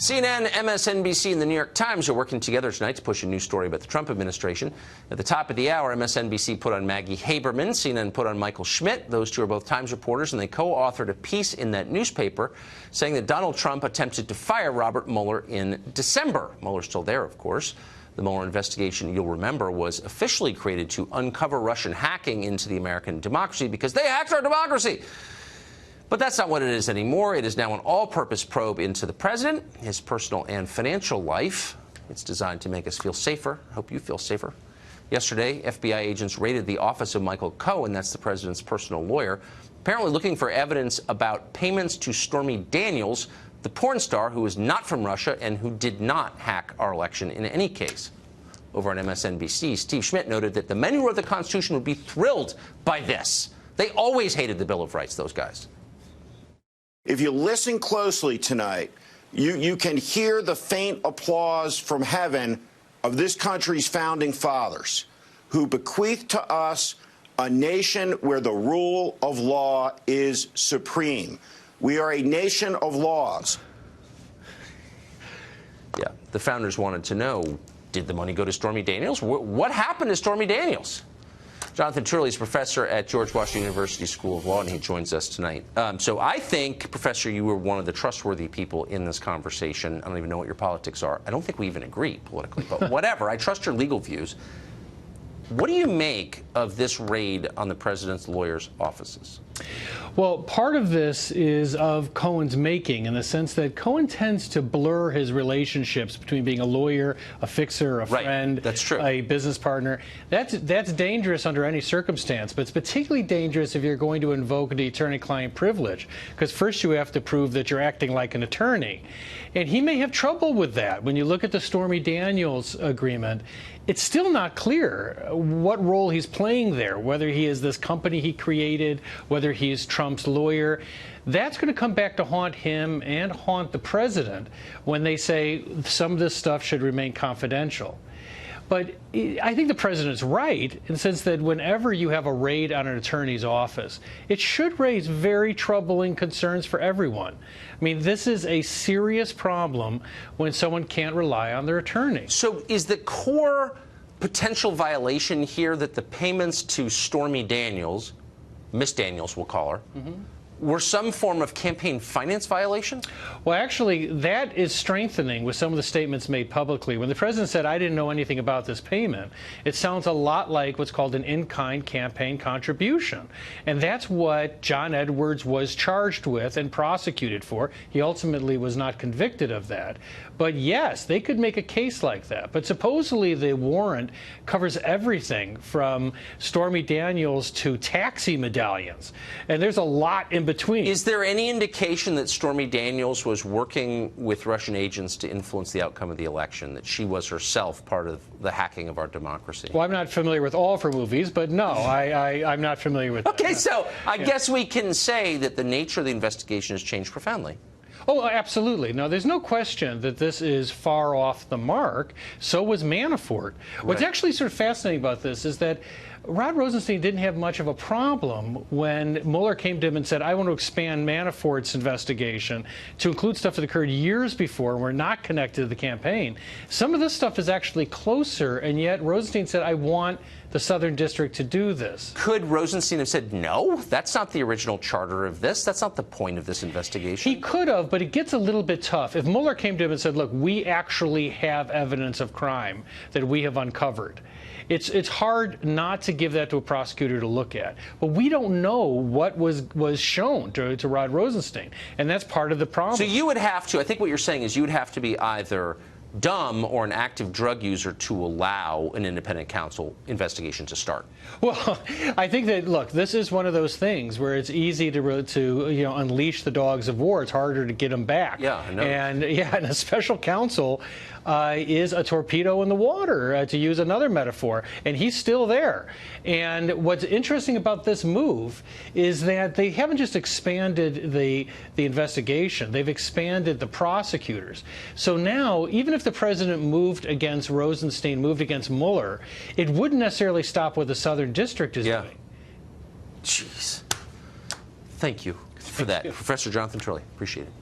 CNN, MSNBC, and the New York Times are working together tonight to push a new story about the Trump administration. At the top of the hour, MSNBC put on Maggie Haberman, CNN put on Michael Schmidt. Those two are both Times reporters, and they co-authored a piece in that newspaper saying that Donald Trump attempted to fire Robert Mueller in December. Mueller's still there, of course. The Mueller investigation, you'll remember, was officially created to uncover Russian hacking into the American democracy because they hacked our democracy. But that's not what it is anymore. It is now an all-purpose probe into the president, his personal and financial life. It's designed to make us feel safer. I hope you feel safer. Yesterday, FBI agents raided the office of Michael Cohen, that's the president's personal lawyer, apparently looking for evidence about payments to Stormy Daniels, the porn star who is not from Russia and who did not hack our election in any case. Over on MSNBC, Steve Schmidt noted that the men who wrote the Constitution would be thrilled by this. They always hated the Bill of Rights, those guys. If you listen closely tonight, you can hear the faint applause from heaven of this country's founding fathers, who bequeathed to us a nation where the rule of law is supreme. We are a nation of laws. Yeah, the founders wanted to know, did the money go to Stormy Daniels? What happened to Stormy Daniels? Jonathan Turley is professor at George Washington University School of Law, and he joins us tonight. So I think, Professor, you were one of the trustworthy people in this conversation. I don't even know what your politics are. I don't think we even agree politically, but whatever. I trust your legal views. What do you make of this raid on the president's lawyers' offices? Well, part of this is of Cohen's making, in the sense that Cohen tends to blur his relationships between being a lawyer, a fixer, a friend, That's true. A business partner. That's dangerous under any circumstance, but it's particularly dangerous if you're going to invoke the attorney-client privilege, because first you have to prove that you're acting like an attorney. And he may have trouble with that. When you look at the Stormy Daniels agreement, it's still not clear what role he's playing there, whether he is this company he created, whether he is Trump's lawyer. That's going to come back to haunt him and haunt the president when they say some of this stuff should remain confidential. But I think the president's right in the sense that whenever you have a raid on an attorney's office, it should raise very troubling concerns for everyone. I mean, this is a serious problem when someone can't rely on their attorney. So is the core potential violation here that the payments to Stormy Daniels, Miss Daniels we'll call her, were some form of campaign finance violation? Well, actually, that is strengthening with some of the statements made publicly. When the president said, I didn't know anything about this payment, it sounds a lot like what's called an in-kind campaign contribution. And that's what John Edwards was charged with and prosecuted for. He ultimately was not convicted of that. But yes, they could make a case like that. But supposedly the warrant covers everything from Stormy Daniels to taxi medallions. And there's a lot in between. Is there any indication that Stormy Daniels was working with Russian agents to influence the outcome of the election, that she was herself part of the hacking of our democracy? Well, I'm not familiar with all of her movies, but no, I'm not familiar with Okay, that. so I guess we can say that the nature of the investigation has changed profoundly. Oh, absolutely. No, there's no question that this is far off the mark. So was Manafort. What's actually sort of fascinating about this is that Rod Rosenstein didn't have much of a problem when Mueller came to him and said, I want to expand Manafort's investigation to include stuff that occurred years before and were not connected to the campaign. Some of this stuff is actually closer, and yet Rosenstein said, I want the Southern District to do this. Could Rosenstein have said, no, that's not the original charter of this. That's not the point of this investigation? He could have, but it gets a little bit tough. If Mueller came to him and said, look, we actually have evidence of crime that we have uncovered, it's hard not to give that to a prosecutor to look at. But we don't know what was shown to Rod Rosenstein, and that's part of the problem. So you would have to, I think what you're saying is you would have to be either dumb or an active drug user to allow an independent counsel investigation to start. Well, I think that, look, this is one of those things where it's easy to unleash the dogs of war. It's harder to get them back. Yeah, I know. And a special counsel is a torpedo in the water, to use another metaphor, and he's still there. And what's interesting about this move is that they haven't just expanded the investigation, they've expanded the prosecutors. So now, even if the president moved against Rosenstein, moved against Mueller, it wouldn't necessarily stop what the Southern District is doing. Jeez. Thank you for that. Professor Jonathan Turley, appreciate it.